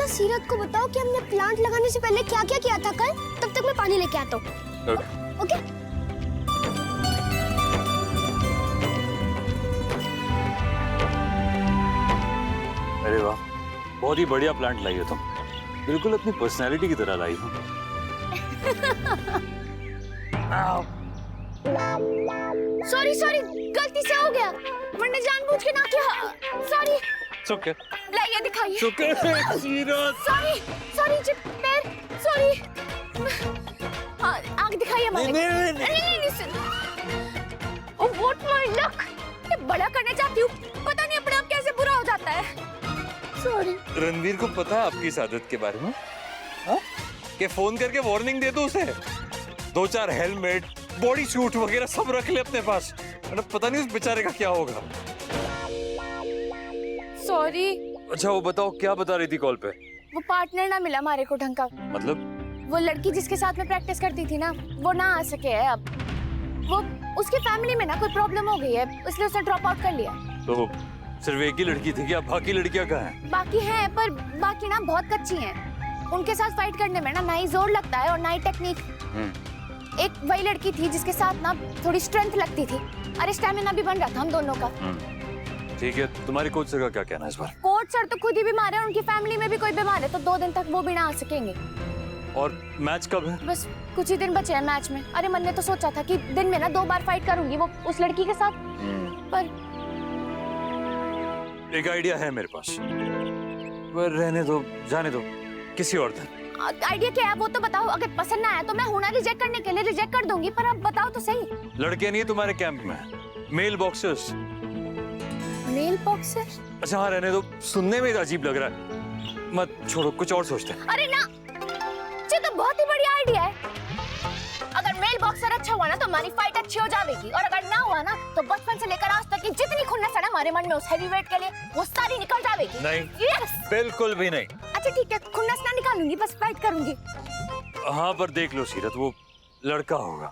ना सीरत को बताओ कि हमने प्लांट लगाने से पहले क्या क्या किया था कल। तब तक मैं पानी लेके आता हूँ। ओके। अरे वाह, बहुत ही बढ़िया प्लांट लाई हो तुम। बिल्कुल अपनी पर्सनालिटी की तरह लाई हो। सॉरी सॉरी, गलती से हो गया, मैंने जानबूझ के ना किया। सॉरी। ओके। लाइए दिखाइए। ओके। सीरत। सॉरी सॉरी पैर, सॉरी। आग दिखाइए हमारे। नहीं। Oh what my luck. ये बड़ा करने जाती हूँ, पता नहीं अपने आप कैसे बुरा हो जाता है। सॉरी। रणवीर को पता है आपकी इस आदत के बारे में? हाँ? कि फोन करके वार्निंग दे दो उसे। 2-4 हेलमेट, बॉडी सूट वगैरह सब रख ले अपने पास। पता नहीं उस बेचारे का क्या होगा। सॉरी। अच्छा वो बताओ, क्या बता रही थी कॉल पे? वो पार्टनर ना मिला हमारे को ढंग का। मतलब? वो लड़की जिसके साथ में प्रैक्टिस करती थी ना, वो ना आ सके है अब। वो उसकी फैमिली में ना कोई प्रॉब्लम हो गई है, इसलिए उसने ड्रॉप आउट कर लिया। तो सिर्फ एक ही लड़की थी क्या? बाकी लड़कियां कहाँ हैं? बाकी हैं, पर बाकी ना बहुत कच्ची हैं। उनके साथ फाइट करने में ना ही जोर लगता है और ना ही टेक्निक। एक वही लड़की थी जिसके साथ ना थोड़ी स्ट्रेंथ लगती थी, और स्टैमिना भी बन रहा था हम दोनों का। ठीक है, तुम्हारे कोच सर का क्या कहना है इस बार? कोच सर तो खुद ही बीमार है, उनकी फैमिली में भी कोई बीमार है, तो 2 दिन तक वो भी ना आ सकेंगे। और मैच कब है? बस कुछ ही दिन बचे हैं मैच में। अरे मन ने तो सोचा था कि दिन में ना 2 बार फाइट करूंगी वो उस लड़की के साथ, पर एक आइडिया है मेरे पास, पर रहने दो, जाने दो, किसी और दिन। आइडिया क्या है वो तो बताओ। अगर पसंद ना आया तो मैं हुनर रिजेक्ट करने के लिए रिजेक्ट कर दूंगी, पर अब बताओ तो सही। लड़के नहीं है तुम्हारे कैंप में? Male boxers. Male boxer? अच्छा हाँ, रहने दो, सुनने में अजीब लग रहा है, मत छोड़ो, कुछ और सोचते हैं। अरे ना, ये तो बहुत ही बढ़िया आइडिया है। अगर मेल बॉक्सर अच्छा हुआ ना तो हमारी फाइट अच्छी हो जाएगी, और अगर ना हुआ ना तो बचपन से लेकर आज तक की जितनी खुन्नस है ना हमारे मन में उस हैवीवेट के लिए, वो सारी निकल जाएगी। नहीं। यस। बिल्कुल भी नहीं। अच्छा ठीक है, खुन्नस ना निकालूंगी, बस फाइट करूंगी। हाँ पर देख लो सीरत, वो लड़का होगा,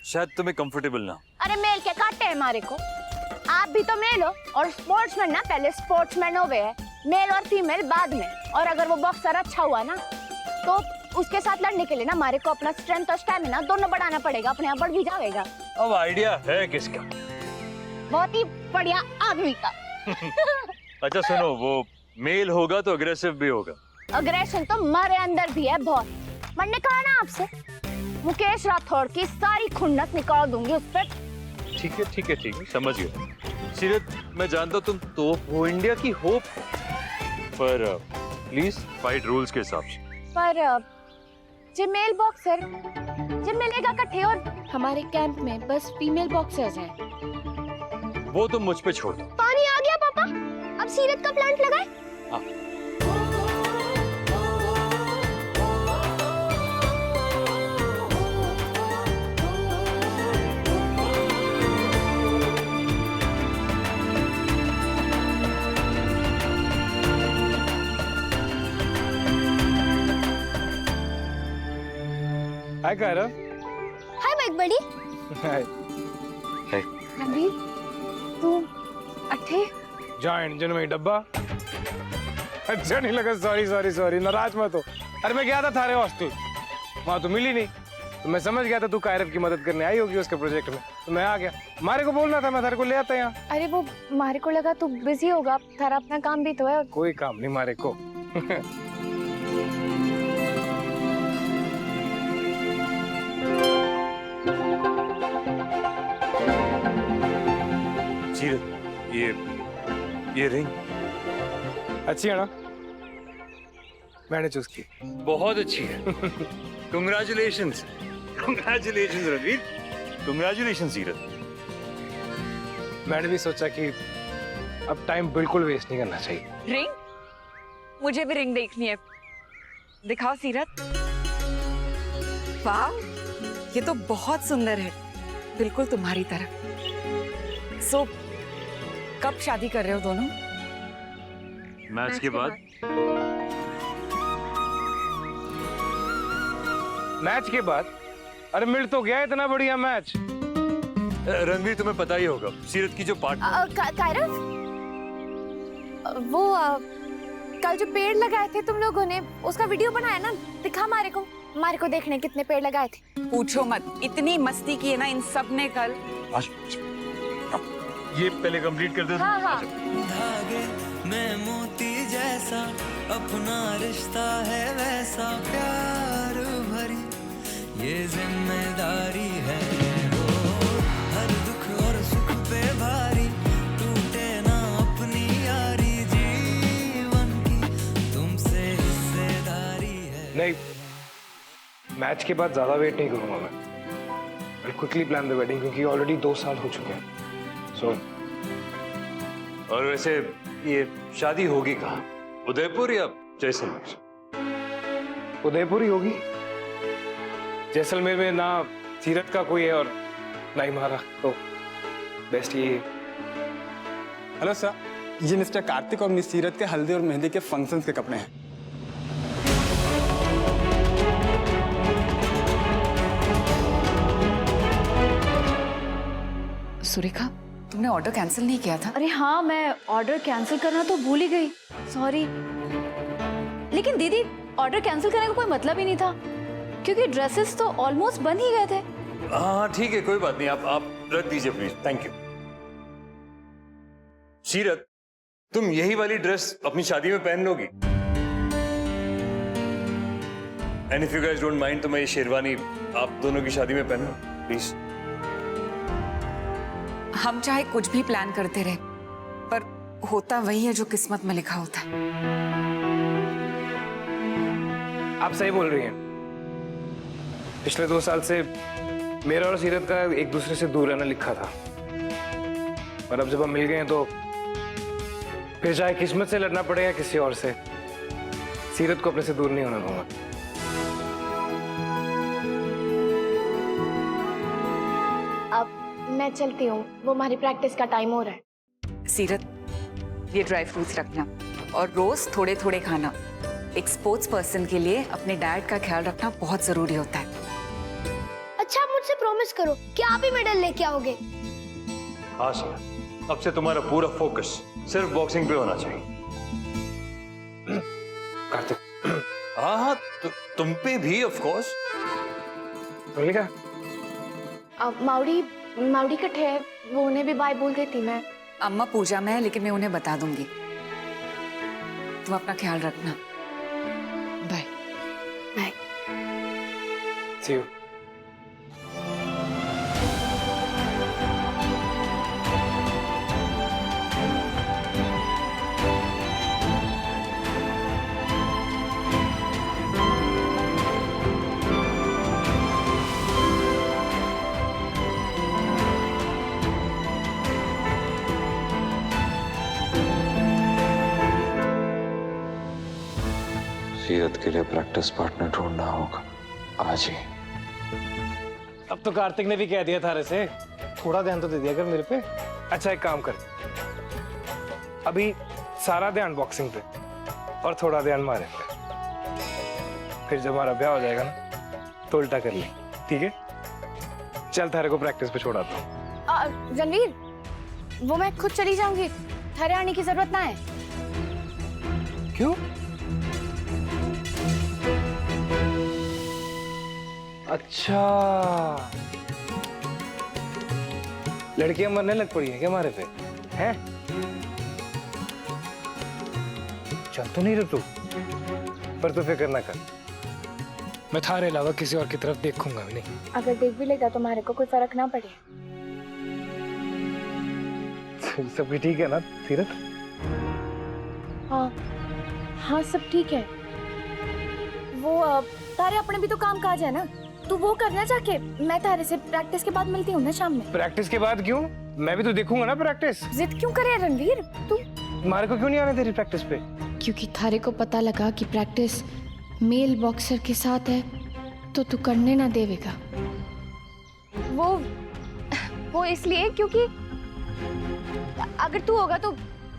शायद तुम्हें कंफर्टेबल ना। अरे मेल के काटे हैं हमारे को, आप भी तो मेल हो, और स्पोर्ट्समैन ना पहले स्पोर्ट्समैन हो गए, मेल और फीमेल बाद में। और अगर वो बॉक्सर अच्छा हुआ ना तो उसके साथ लड़ने के लिए ना हमारे को अपना स्ट्रेंथ और स्टैमिना दोनों बढ़ाना पड़ेगा, अपने आप बढ़ भी जाएगा। अब आइडिया है किसका? बहुत ही बढ़िया आदमी का। अच्छा सुनो, वो मेल होगा तो अग्रेसिव भी होगा। अग्रेशन तो हमारे अंदर भी है बहुत। मैंने कहा ना आपसे, मुकेश राठौड़ की सारी खुन्नस निकाल दूंगी उस पर। ठीक है, समझ गया। सीरत, मैं जानता हूँ तुम तोप हो, इंडिया की होप, पर प्लीज फाइट रूल्स के हिसाब से। पर जो मेल बॉक्सर जो मिलेगा इकट्ठे, और हमारे कैंप में बस फीमेल बॉक्सर्स हैं। वो तुम मुझ पे छोड़ दो। पानी आ गया पापा, अब सीरत का प्लांट लगाए। हाय कायरा। हाय बाइक बड़ी। हाय। रणवीर, तू अट्ठे जॉइंट जिन में डब्बा। अच्छा नहीं लगा, सॉरी, नाराज मत हो। अरे मैं गया था थारे हॉस्टल, वहाँ तो मिली नहीं, तो मैं समझ गया था तू कायरव की मदद करने आई होगी उसके प्रोजेक्ट में, तो मैं आ गया। मारे को बोलना था, मैं थारे को ले आता यहाँ। अरे वो मारे को लगा तू बिजी होगा, थारा अपना काम भी तो है। कोई काम नहीं मारे को। ये रिंग अच्छी है ना? मैंने चूज की। बहुत अच्छी है। कंग्रेचुलेशंस रणवीर, कंग्रेचुलेशंस सीरत। मैंने भी सोचा कि अब टाइम बिल्कुल वेस्ट नहीं करना चाहिए। रिंग? मुझे भी रिंग देखनी है, दिखाओ सीरत। वाह, ये तो बहुत सुंदर है, बिल्कुल तुम्हारी तरह। सो कब शादी कर रहे हो दोनों? मैच के बाद। मैच के बाद? अरे मिल तो गया इतना बढ़िया मैच। रणवीर तुम्हें पता ही होगा, सीरत की जो पार्टनर कायरव, वो कल जो पेड़ लगाए थे तुम लोगों ने, उसका वीडियो बनाया ना, दिखा मारे को देखने कितने पेड़ लगाए थे। पूछो मत, इतनी मस्ती की है ना इन सब ने कल। ये पहले कंप्लीट कर दे। हाँ हाँ। धागे में मोती जैसा अपना रिश्ता है वैसा, प्यार भरी ये जिम्मेदारी है, हर दुख और सुख पे भारी, टूटे ना अपनी यारी, जीवन की तुमसे हिस्सेदारी है। नहीं, मैच के बाद ज्यादा वेट नहीं करूंगा मैं। I'll quickly plan the wedding क्योंकि ऑलरेडी 2 साल हो चुके हैं। So, और वैसे ये शादी होगी कहाँ? उदयपुर या जैसलमेर? उदयपुर ही होगी। जैसलमेर में ना सीरत का कोई है और ना ही हमारा, तो बेस्ट ये। हेलो सर, ये मिस्टर कार्तिक और मिस सीरत के हल्दी और मेहंदी के फंक्शंस के कपड़े हैं। सुरेखा, तुमने ऑर्डर कैंसिल नहीं किया था? अरे हाँ, मैं ऑर्डर कैंसिल करना तो भूल ही गई, सॉरी। लेकिन दीदी, ऑर्डर कैंसिल करने का कोई मतलब ही नहीं था क्योंकि ड्रेसेस तो ऑलमोस्ट बन ही गए थे। हाँ ठीक है, कोई बात नहीं, आप रख दीजिए प्लीज, थैंक यू। सीरत, तुम यही वाली ड्रेस अपनी शादी में पहन लोगी? And if you guys don't mind तो मैं ये शेरवानी आप दोनों की शादी में पहनूं प्लीज। हम चाहे कुछ भी प्लान करते रहे, पर होता वही है जो किस्मत में लिखा होता है। आप सही बोल रही हैं। पिछले 2 साल से मेरा और सीरत का एक दूसरे से दूर रहना लिखा था, पर अब जब हम मिल गए हैं तो फिर चाहे किस्मत से लड़ना पड़े या किसी और से, सीरत को अपने से दूर नहीं होना दूंगा। अब मैं चलती हूँ, वो हमारी प्रैक्टिस का टाइम हो रहा है। सीरत, ये ड्राई फ्रूट्स रखना और रोज थोड़े थोड़े खाना। एक स्पोर्ट्स पर्सन के लिए अपने डाइट का ख्याल रखना बहुत जरूरी होता है। अच्छा, आप मुझसे प्रॉमिस करो कि आप ही मेडल लेके आओगे। हाँ सीरत, अब से तुम्हारा पूरा फोकस सिर्फ बॉक्सिंग पे होना चाहिए। कार्तिक। हाँ हाँ, तुम पे भी ऑफ कोर्स। बोलेगा? माउडी कट्ठे है, वो उन्हें भी बाय बोल देती मैं। अम्मा पूजा में है, लेकिन मैं उन्हें बता दूंगी। तुम अपना ख्याल रखना। बाय। बाय। See you. सीरत के लिए प्रैक्टिस पार्टनर ढूंढना होगा आज ही। अब तो कार्तिक ने भी कह दिया थारे से, थोड़ा ध्यान तो दे दिया कर मेरे पे। अच्छा, एक काम कर, अभी सारा ध्यान बॉक्सिंग पे और थोड़ा ध्यान मारे पे। फिर जब हमारा ब्याह हो जाएगा ना तो उल्टा कर ले, ठीक है? चल, थारे को प्रैक्टिस पे छोड़ाता हूँ। रणवीर, वो मैं खुद चली जाऊंगी, थारे आने की जरूरत ना है। क्यों? अच्छा, लड़कियां मरने लग पड़ी है क्या हमारे पे? हैं? चल तो नहीं रह तू, पर तू फिक्र ना कर, मैं थारे अलावा किसी और की तरफ देखूंगा भी नहीं। अगर देख भी लेगा तो हमारे को कोई फर्क ना पड़े। सब भी ठीक है ना सीरत? हाँ हाँ, सब ठीक है। वो तारे अपने भी तो काम काज है ना, तू वो करना जाके। मैं तारे से प्रैक्टिस के बाद मिलती हूँ ना शाम में। प्रैक्टिस के बाद क्यों? मैं भी तो देखूंगा ना प्रैक्टिस। जिद क्यों करे रणवीर तू? हमारे को क्यों नहीं आने तेरी प्रैक्टिस पे? क्योंकि थारे को पता लगा कि प्रैक्टिस मेल बॉक्सर के साथ है तो तू करने ना देवेगा। वो इसलिए क्योंकि अगर तू होगा तो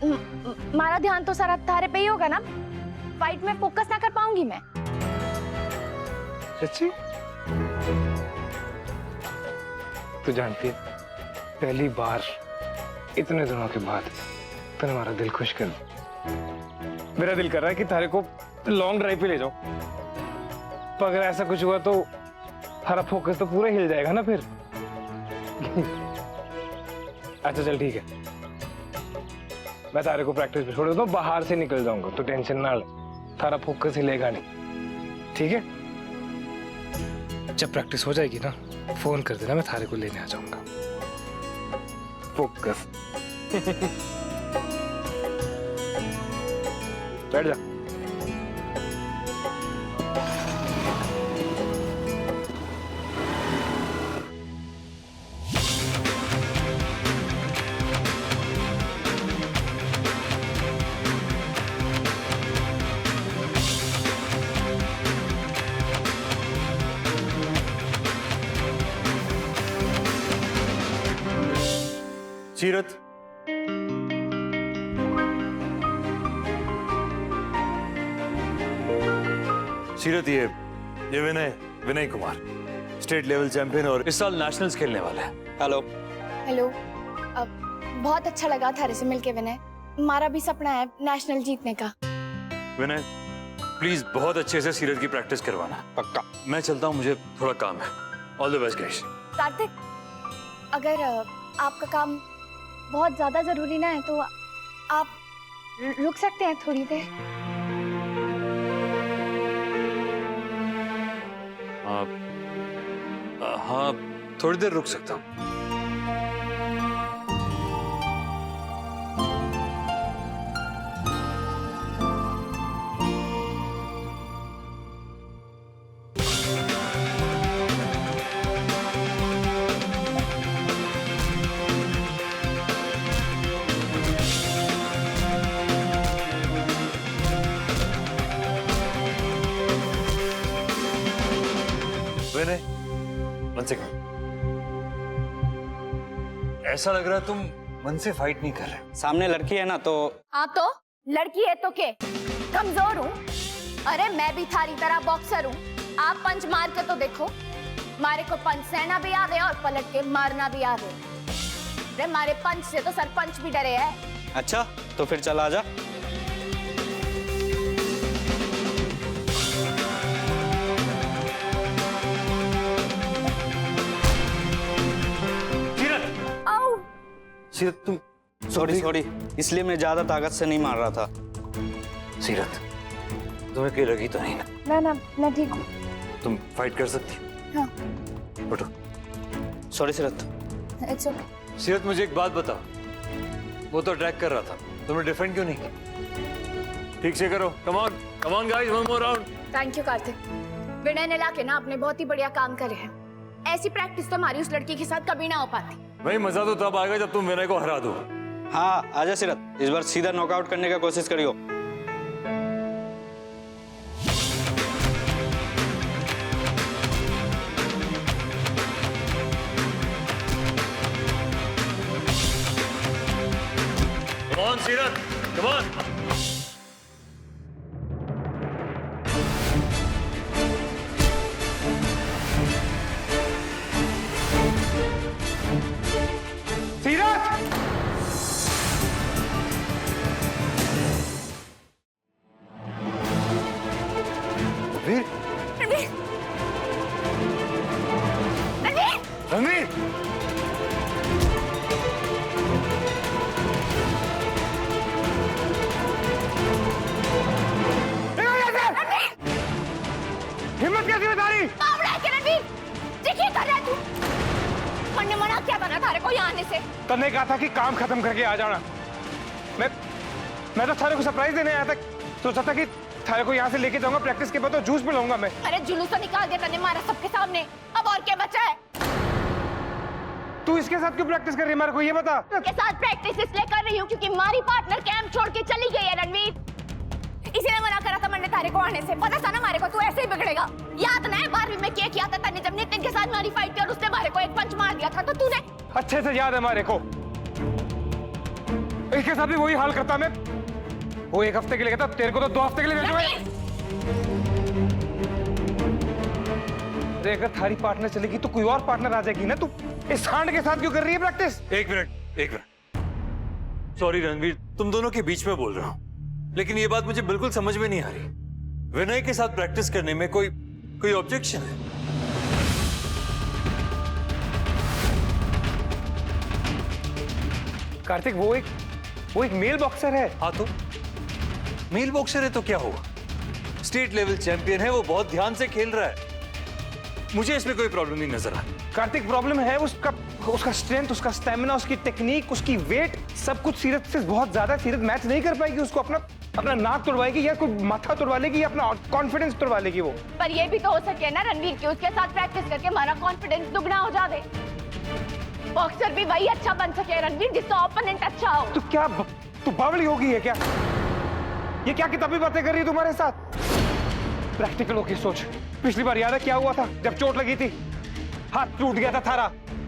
हमारा ध्यान तो सारा तारे पे ही होगा ना, फाइट में फोकस ना कर पाऊंगी मैं। सच्ची? तू जानती है, पहली बार इतने दिनों के बाद तूने हमारा दिल खुश कर दिया। मेरा दिल कर रहा है कि थारे को लॉन्ग ड्राइव पे ले जाओ, पर अगर ऐसा कुछ हुआ तो थारा फोकस तो पूरा हिल जाएगा ना फिर। अच्छा चल ठीक है, मैं तारे को प्रैक्टिस पे छोड़ देता हूँ, बाहर से निकल जाऊंगा तो टेंशन ना ले, थारा फोकस हिलेगा नहीं, ठीक है? जब प्रैक्टिस हो जाएगी ना फोन कर देना, मैं थारे को लेने आ जाऊंगा। फोकस। बैठ जा। सीरत, सीरत ये Vinay Kumar state level champion और इस साल नेशनल्स खेलने वाला है। हेलो। हेलो, बहुत अच्छा लगा थारे से मिलके विनय। हमारा भी सपना है नेशनल जीतने का। विनय प्लीज बहुत अच्छे से सीरत की प्रैक्टिस करवाना। पक्का। मैं चलता हूँ, मुझे थोड़ा काम है। All the best guys. Kartik, अगर आपका काम बहुत ज्यादा जरूरी ना है तो आप रुक सकते हैं थोड़ी देर। हाँ थोड़ी देर रुक सकता हूँ। विनय, one second. ऐसा लग रहा है तुम मन से फाइट नहीं कर रहे। सामने लड़की है ना तो। हाँ तो लड़की है तो के कमजोर हूँ? अरे मैं भी थारी तरह बॉक्सर हूँ। आप पंच मार के तो देखो, मारे को पंच सहना भी आवे और पलट के मारना भी आवे। अरे मारे पंच से तो सरपंच भी डरे है। अच्छा तो फिर चल आजा। सीरत तुम सॉरी, इसलिए मैं ज्यादा ताकत से नहीं मार रहा था। सीरत तुम्हें कहीं लगी तो नहीं ना? ना मैं ठीक हूँ। तुम फाइट कर सकती हो? हाँ। उठो। सॉरी सीरत। It's okay. सीरत मुझे एक बात बताओ, वो तो अटैक कर रहा था, तुमने डिफेंड क्यों नहीं किया? ठीक से करो। Come on guys, one more round. Thank you Kartik. Vinay ने लाके ना आपने बहुत ही बढ़िया काम करे हैं। ऐसी प्रैक्टिस तो हमारी उस लड़की के साथ कभी ना हो पाती। भाई मजा तो तब आएगा जब तुम विनय को हरा दो। हाँ आजा सीरत, इस बार सीधा नॉकआउट करने का कोशिश करियो। Come on, सीरत, come on. रणवीर! हिम्मत कैसी है तारी? देखिए कर रहा है तू। मैंने मना किया था ना थारे को यहाँ आने से। तन्ने कहा था कि काम खत्म करके आ जाना। मैं तो थारे को सरप्राइज देने आया था, सोचा था कि थारे को यहाँ से लेके जाऊंगा, प्रैक्टिस के बाद तो जूस पिलाऊंगा मैं। अरे जुलूस तो निकाल दिया तने मारा सबके सामने, अब और क्या बचा है? तू इसके साथ क्यों प्रैक्टिस कर रही है, मेरे को ये बता। के साथ प्रैक्टिस इसलिए कर रही हूँ क्योंकि हमारी पार्टनर कैंप छोड़ के चली गई है रणवीर। इसीलिए मना करा था मैंने तारे को आने से। पता था ना मारे को तू ऐसे ही बिगड़ेगा। याद ना है 12वीं में क्या किया था तने जब नितिन के साथ मारी फाइट की और उसने मारे को एक पंच मार दिया था तो तूने। अच्छे से याद है मारे को, इसके साथ भी वही हाल करता मैं। वो 1 हफ्ते के लिए कहता, तेरे को तो 2 हफ्ते के लिए भेजूंगा। अगर थारी पार्टनर चलेगी तो कोई और पार्टनर आ जाएगी ना। तू इस सांड के साथ क्यों कर रही है प्रैक्टिस? एक मिनट सॉरी रणवीर, तुम दोनों के बीच में बोल रहा हूँ। लेकिन ये बात मुझे बिल्कुल समझ में नहीं आ रही। विनय के साथ प्रैक्टिस करने में कोई ऑब्जेक्शन है? कार्तिक, वो एक मेल बॉक्सर है। हाँ तो मेल बॉक्सर है तो क्या हुआ? स्टेट लेवल चैंपियन है, वो बहुत ध्यान से खेल रहा है। मुझे इसमें कोई प्रॉब्लम नहीं नजर आई। कार्तिक, प्रॉब्लम है उसका स्ट्रेंथ, उसका स्टेमिना, उसकी टेक्निक, उसकी वेट, सब कुछ सीरत से बहुत ज्यादा। सीरत मैच नहीं कर पाएगी उसको। अपना नाक तोड़वाएगी या कोई माथा तोड़वा लेगी या अपना कॉन्फिडेंस तोड़वा लेगी वो। पर ये भी तो हो सके ना रणवीर कि उसके साथ प्रैक्टिस करके हमारा कॉन्फिडेंस दुगना हो जावे। बॉक्सर भी वही अच्छा बन सके रणवीर जिसका ओपोनेंट अच्छा हो। तो क्या तू बावली होगी है क्या? ये क्या किताबी बातें कर रही है तुम्हारे साथ? प्रैक्टिकल होके सोच। पिछली बार याद है क्या हुआ था जब चोट लगी थी? हाथ टूट गया था थारा,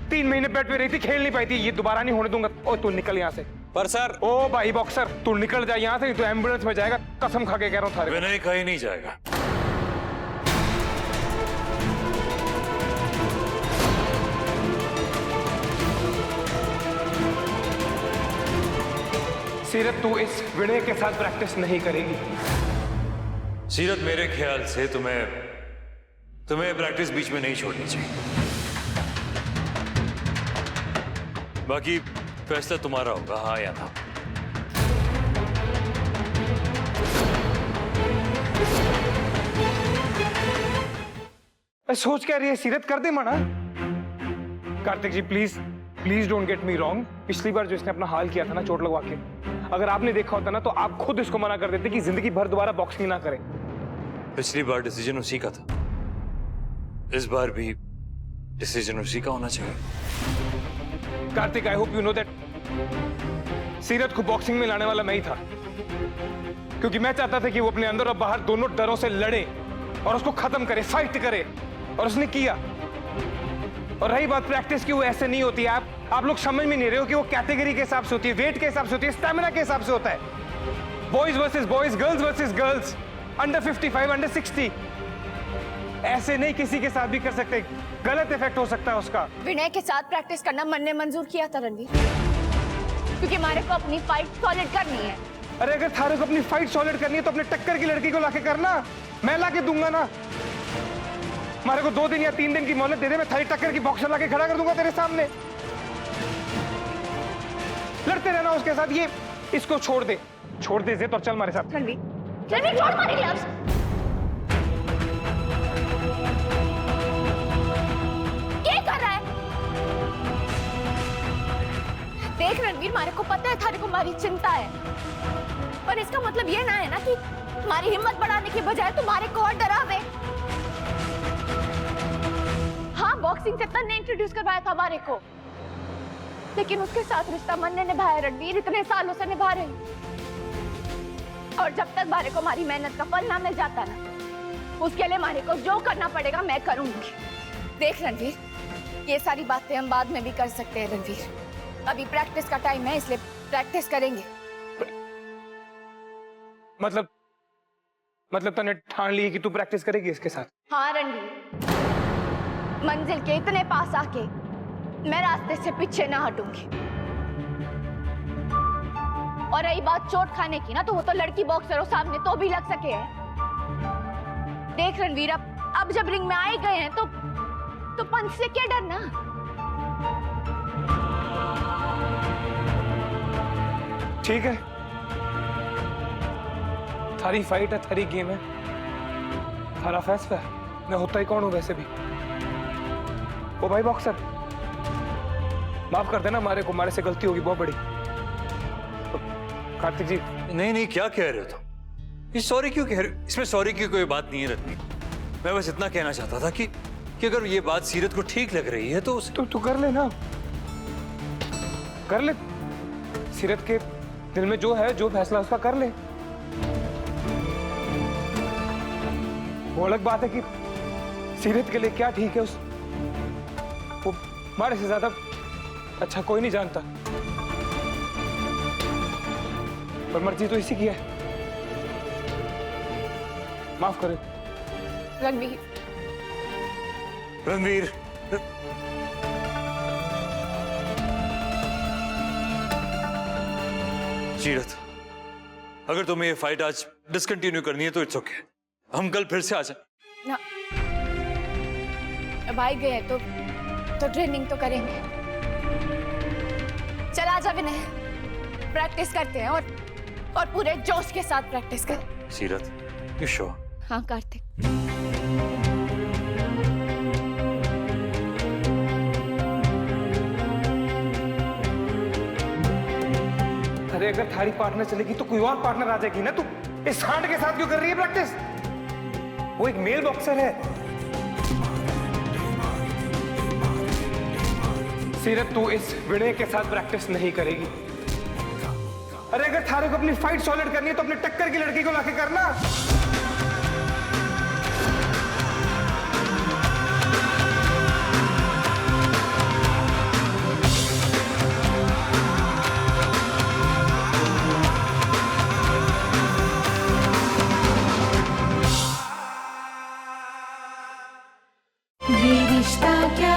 3 महीने बेड पे रही थी, खेल नहीं पाई थी। ये दोबारा नहीं होने दूंगा। ओ तू निकल यहाँ से। पर सर, ओ भाई बॉक्सर, तू निकल जा यहाँ से, तू एम्बुलेंस में जाएगा, कसम खा के कह रहा हूँ थारे। विनय कहीं नहीं जाएगा। सीरत, तू इस विनय के साथ प्रैक्टिस नहीं करेगी। सीरत, मेरे ख्याल से तुम्हें प्रैक्टिस बीच में नहीं छोड़नी चाहिए। बाकी फैसला तुम्हारा होगा, हाँ या ना। सोच क्या रही है सीरत? कर दे मना। Kartik ji please don't get me wrong. पिछली बार जो इसने अपना हाल किया था ना चोट लगवा के, अगर आपने देखा होता ना तो आप खुद इसको मना कर देते कि जिंदगी भर दोबारा बॉक्सिंग ना करें। पिछली बार डिसीजन उसी का था, इस बार भी डिसीजन उसी का होना चाहिए। Kartik, I hope you know that सीरत को बॉक्सिंग में लाने वाला मैं ही था, क्योंकि मैं चाहता था कि वो अपने अंदर और बाहर दोनों डरों से लड़े और उसको खत्म करे, फाइट करे, और उसने किया। और रही बात प्रैक्टिस की, वो ऐसे नहीं होती है। आप लोग समझ में नहीं रहे हो कि वो कैटेगरी के हिसाब से होती है, वेट के हिसाब से होती है, स्टैमिना के हिसाब से होता है। Boys versus boys, girls versus girls, under 55, under 60, ऐसे नहीं किसी के साथ भी कर सकते। गलत इफेक्ट हो सकता है उसका। विनय के साथ प्रैक्टिस करना मन ने मंजूर किया था रणवीर, क्योंकि हमारे को अपनी फाइट सॉलिड करनी है। अरे अगर थारे को अपनी फाइट सॉलिड करनी है तो अपने टक्कर की लड़की को लाके करना, मैं लाके दूंगा ना। हमारे को 2 दिन या 3 दिन की मोहलत दे दे, मैं थारी टक्कर की बॉक्सर लाके खड़ा कर दूंगा तेरे सामने। लड़ते रहना उसके साथ। ये इसको छोड़ दे जिद और चल हमारे साथ। रणवीर छोड़ मारी ग्लव्स। क्या कर रहा है? देख रणवीर, हमारे को पता है थारे को हमारी चिंता है, पर इसका मतलब ये ना है ना कि हमारी हिम्मत बढ़ाने की बजाय तुम्हारे को और डरावे। हाँ, बॉक्सिंग से तन्ने इंट्रोड्यूस करवाया था हमारे को, लेकिन उसके साथ रिश्ता मन ने निभाया रणवीर, इतने सालों से निभा रही। और जब तक हमारे को हमारी मेहनत का फल ना मिल जाता ना, उसके लिए हमारे को जो करना पड़ेगा मैं करूंगी। देख रणवीर, ये सारी बातें हम बाद में भी कर सकते हैं रणवीर। अभी प्रैक्टिस का टाइम है, इसलिए प्रैक्टिस करेंगे। मतलब तूने ठान ली कि तू प्रैक्टिस करेगी इसके साथ? हाँ रणवीर, मंजिल के इतने पास आके मैं रास्ते से पीछे ना हटूंगी। और रही बात चोट खाने की ना, तो वो तो लड़की बॉक्सरों सामने तो भी लग सके है। देख रणवीर, अब जब रिंग में आए गए हैं तो पंच से क्या डरना। ठीक है, थारी फाइट है, थारी गेम है, थारा फैसला है। मैं होता ही कौन हूं वैसे भी। ओ भाई बॉक्सर, माफ कर देना हमारे को, हमारे से गलती होगी बहुत बड़ी। तो कार्तिक जी। नहीं, क्या कह रहे हो तुम? ये सॉरी क्यों कह रहे हो? इसमें सॉरी की कोई बात नहीं है रणवीर। मैं बस इतना कहना चाहता था कि अगर ये बात सीरत को ठीक लग रही है तो तू कर ले ना, कर ले। सीरत के दिल में जो है, जो फैसला उसका कर ले। वो अलग बात है कि सीरत के लिए क्या ठीक है, वो हमारे से ज्यादा अच्छा कोई नहीं जानता। पर मर्जी तो इसी की है। माफ करे रणवीर। सीरत, अगर तुम्हें ये फाइट आज डिसकंटिन्यू करनी है तो इट्स ओके, हम कल फिर से आ जाए। ना भाई गए तो ट्रेनिंग तो करेंगे। चल आजा विनय, प्रैक्टिस करते हैं और पूरे जोश के साथ प्रैक्टिस करें। सीरत, यू श्योर? हाँ कार्तिक। अरे अगर थारी पार्टनर चलेगी तो कोई और पार्टनर आ जाएगी ना। तू इस सांड के साथ क्यों कर रही है प्रैक्टिस? वो एक मेल बॉक्सर है। सीरत, तू इस विनय के साथ प्रैक्टिस नहीं करेगी। अरे अगर थारे को अपनी फाइट सॉलिड करनी है तो अपने टक्कर की लड़की को लाके करना। ये रिश्ता क्या